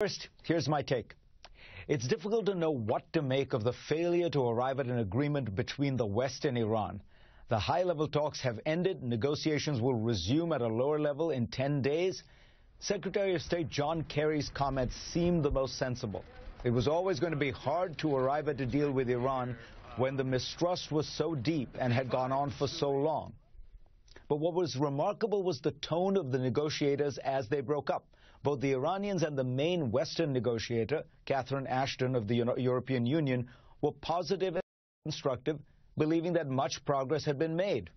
First, here's my take. It's difficult to know what to make of the failure to arrive at an agreement between the West and Iran. The high-level talks have ended. Negotiations will resume at a lower level in 10 days. Secretary of State John Kerry's comments seem the most sensible. It was always going to be hard to arrive at a deal with Iran when the mistrust was so deep and had gone on for so long. But what was remarkable was the tone of the negotiators as they broke up. Both the Iranians and the main Western negotiator, Catherine Ashton of the European Union, were positive and constructive, believing that much progress had been made.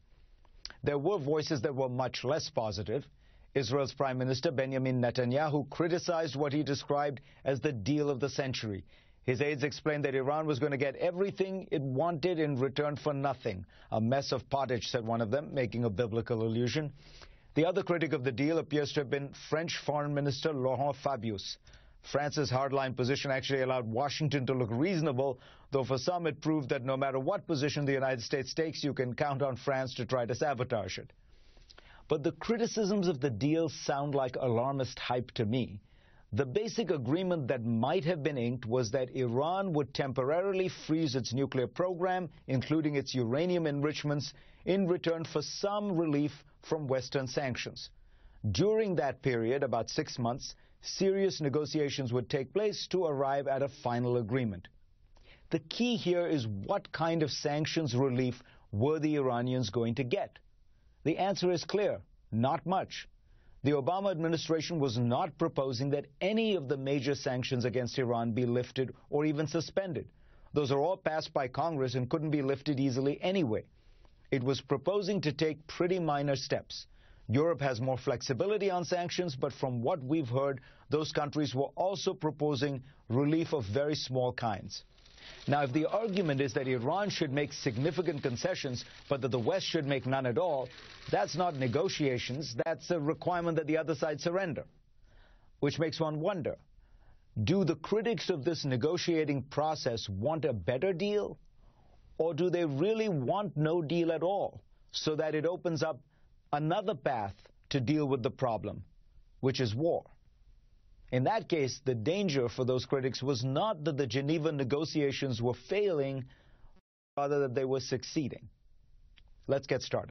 There were voices that were much less positive. Israel's Prime Minister Benjamin Netanyahu criticized what he described as the deal of the century. His aides explained that Iran was going to get everything it wanted in return for nothing. A mess of pottage, said one of them, making a biblical allusion. The other critic of the deal appears to have been French Foreign Minister Laurent Fabius. France's hardline position actually allowed Washington to look reasonable, though for some it proved that no matter what position the United States takes, you can count on France to try to sabotage it. But the criticisms of the deal sound like alarmist hype to me. The basic agreement that might have been inked was that Iran would temporarily freeze its nuclear program, including its uranium enrichments, in return for some relief from Western sanctions. During that period, about 6 months, serious negotiations would take place to arrive at a final agreement. The key here is what kind of sanctions relief were the Iranians going to get? The answer is clear: not much. The Obama administration was not proposing that any of the major sanctions against Iran be lifted or even suspended. Those are all passed by Congress and couldn't be lifted easily anyway. It was proposing to take pretty minor steps. Europe has more flexibility on sanctions, but from what we've heard, those countries were also proposing relief of very small kinds. Now, if the argument is that Iran should make significant concessions, but that the West should make none at all, that's not negotiations. That's a requirement that the other side surrender. Which makes one wonder, do the critics of this negotiating process want a better deal? Or do they really want no deal at all, so that it opens up another path to deal with the problem, which is war? In that case, the danger for those critics was not that the Geneva negotiations were failing, rather that they were succeeding. Let's get started.